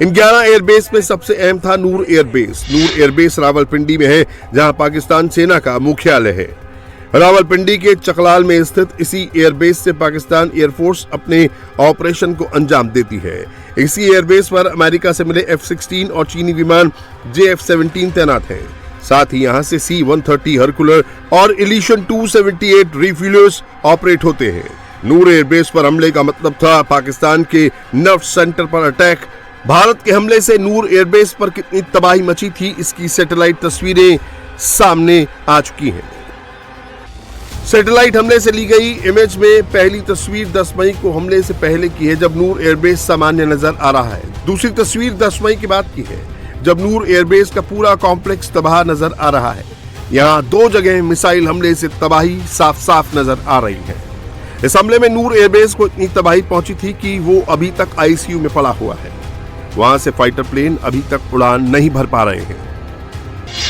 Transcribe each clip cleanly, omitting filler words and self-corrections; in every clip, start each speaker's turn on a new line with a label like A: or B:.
A: इन 11 airbase में सबसे अहम था नूर एयरबेस। नूर एयरबेस रावलपिंडी में है, जहां पाकिस्तान सेना का मुख्यालय है। रावलपिंडी के चकलाल में स्थित इसी एयरबेस से पाकिस्तान एयरफोर्स अपने ऑपरेशन को अंजाम देती है। इसी एयरबेस पर अमेरिका से मिले F-16 और चीनी विमान JF-17 तैनात हैं। साथ ही यहां से C-130 हरकुलर और इलिशन 278 रिफ्यूलर्स ऑपरेट होते हैं। नूर एयरबेस पर हमले का मतलब था पाकिस्तान के नर्व सेंटर पर अटैक। भारत के हमले से नूर एयरबेस पर कितनी तबाही मची थी, इसकी सैटेलाइट तस्वीरें सामने आ चुकी हैं। सैटेलाइट हमले से ली गई इमेज में पहली तस्वीर 10 मई को हमले से पहले की है, जब नूर एयरबेस सामान्य नजर आ रहा है। दूसरी तस्वीर 10 मई के बाद की है, जब नूर एयरबेस का पूरा कॉम्प्लेक्स तबाह नजर आ रहा है। यहाँ 2 जगह मिसाइल हमले से तबाही साफ साफ नजर आ रही है। इस हमले में नूर एयरबेस को इतनी तबाही पहुंची थी कि वो अभी तक ICU में पड़ा हुआ है। वहां से फाइटर प्लेन अभी तक उड़ान नहीं भर पा रहे हैं।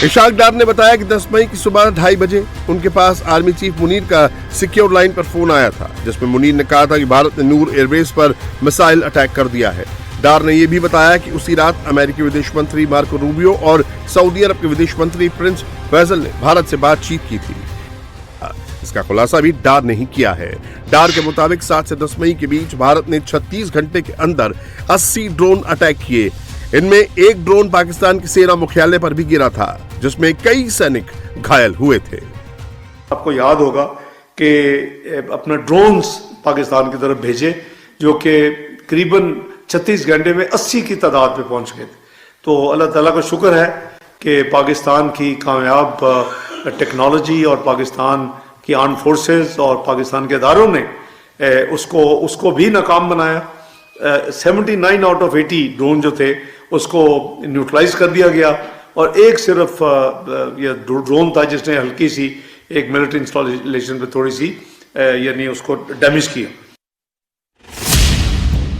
A: इशाक डार ने बताया कि 10 मई की सुबह 2:30 बजे उनके पास आर्मी चीफ मुनीर का सिक्योर लाइन पर फोन आया था, जिसमें मुनीर ने कहा था कि भारत ने नूर एयरबेस पर मिसाइल अटैक कर दिया है। डार ने यह भी बताया कि उसी रात अमेरिकी विदेश मंत्री मार्को रूबियो और सऊदी अरब के विदेश मंत्री प्रिंस फैसल ने भारत से बातचीत की थी। इसका खुलासा भी डार ने ही किया है। डार के मुताबिक 7 से 10 मई के बीच भारत ने 36 घंटे के अंदर 80 ड्रोन अटैक किए। इनमें एक ड्रोन पाकिस्तान के सेना मुख्यालय पर भी गिरा था, जिसमें कई सैनिक घायल हुए थे।
B: आपको याद होगा कि अपना ड्रोन्स पाकिस्तान की तरफ भेजे, जो कि करीबन 36 घंटे में 80 की तादाद में पहुंच गए थे। तो अल्लाह ताला का शुक्र है कि पाकिस्तान की कामयाब टेक्नोलॉजी और पाकिस्तान की आर्म फोर्सेस और पाकिस्तान के इदारों ने उसको भी नाकाम बनाया। 79 आउट ऑफ 80 ड्रोन जो थे उसको न्यूट्रलाइज कर दिया गया, और एक सिर्फ ये ड्रोन था जिसने हल्की सी एक मिलिट्री इंस्टॉलेशन पे थोड़ी सी यानी उसको डैमेज किया।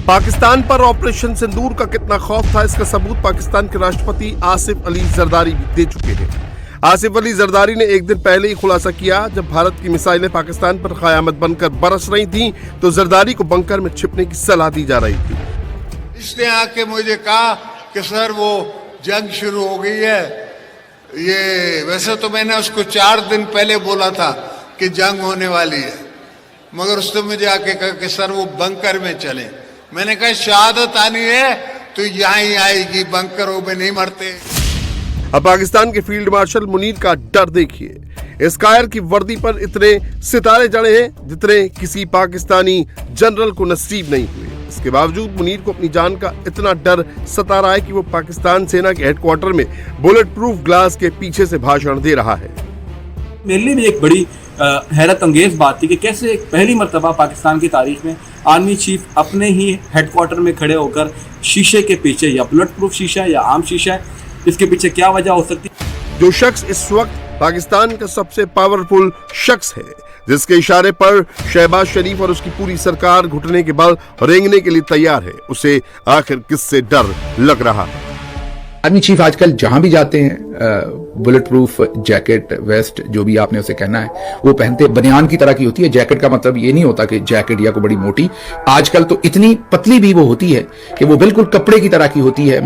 A: पाकिस्तान पर ऑपरेशन सिंदूर का कितना खौफ था, इसका सबूत पाकिस्तान के राष्ट्रपति आसिफ अली जरदारी भी दे चुके हैं। आसिफ अली जरदारी ने एक दिन पहले ही खुलासा किया, जब भारत की मिसाइलें पाकिस्तान पर कयामत बनकर बरस रही थीं, तो जरदारी को बंकर में छिपने की सलाह दी जा रही थी।
C: इसने आके मुझे कहा कि सर वो जंग शुरू हो गई है। ये वैसे तो मैंने उसको 4 दिन पहले बोला था कि जंग होने वाली है, मगर उसने मुझे आके कहा कि सर वो बंकर में चले। मैंने कहा शहादत आनी है तो यहाँ ही आएगी, बंकरों में नहीं मरते।
A: अब पाकिस्तान के फील्ड मार्शल मुनीर का डर देखिए। इस कायर की वर्दी पर इतने सितारे जड़े हैं जितने किसी पाकिस्तानी जनरल को नसीब नहीं हुए। इसके बावजूद मुनीर को अपनी जान का इतना डर सता रहा है कि वो पाकिस्तान सेना के हेडक्वार्टर में बुलेट प्रूफ ग्लास के पीछे से भाषण दे रहा है।
D: मेरे लिए भी एक बड़ी हैरत अंगेज बात थी कि कैसे पहली मर्तबा पाकिस्तान की तारीख में आर्मी चीफ अपने ही हेडक्वार्टर में खड़े होकर शीशे के पीछे, या बुलेट प्रूफ शीशा या आम शीशा है, इसके पीछे क्या वजह हो सकती है?
A: जो शख्स इस वक्त पाकिस्तान का सबसे पावरफुल शख्स है, जिसके इशारे पर शहबाज शरीफ और उसकी पूरी सरकार घुटने के बल रेंगने के लिए तैयार है, उसे आखिर किससे डर लग रहा है?
E: आर्मी चीफ आजकल जहां भी जाते हैं बुलेट प्रूफ जैकेट, वेस्ट, जो भी आपने उसे कहना है, वो पहनते। बनियान की तरह की होती है। जैकेट का मतलब ये नहीं होता कि जैकेट या कोई बड़ी मोटी, आजकल तो इतनी पतली भी वो होती है कि वो बिल्कुल कपड़े की तरह की होती है।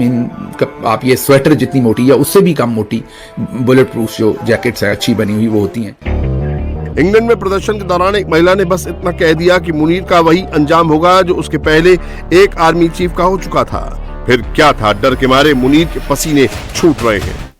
E: आप ये स्वेटर जितनी मोटी या उससे भी कम मोटी बुलेट प्रूफ जो जैकेट्स है अच्छी बनी हुई वो होती हैं।
A: इंग्लैंड में प्रदर्शन के दौरान एक महिला ने बस इतना कह दिया कि मुनीर का वही अंजाम होगा जो उसके पहले एक आर्मी चीफ का हो चुका था। फिर क्या था? डर के मारे मुनीर के पसीने छूट रहे हैं।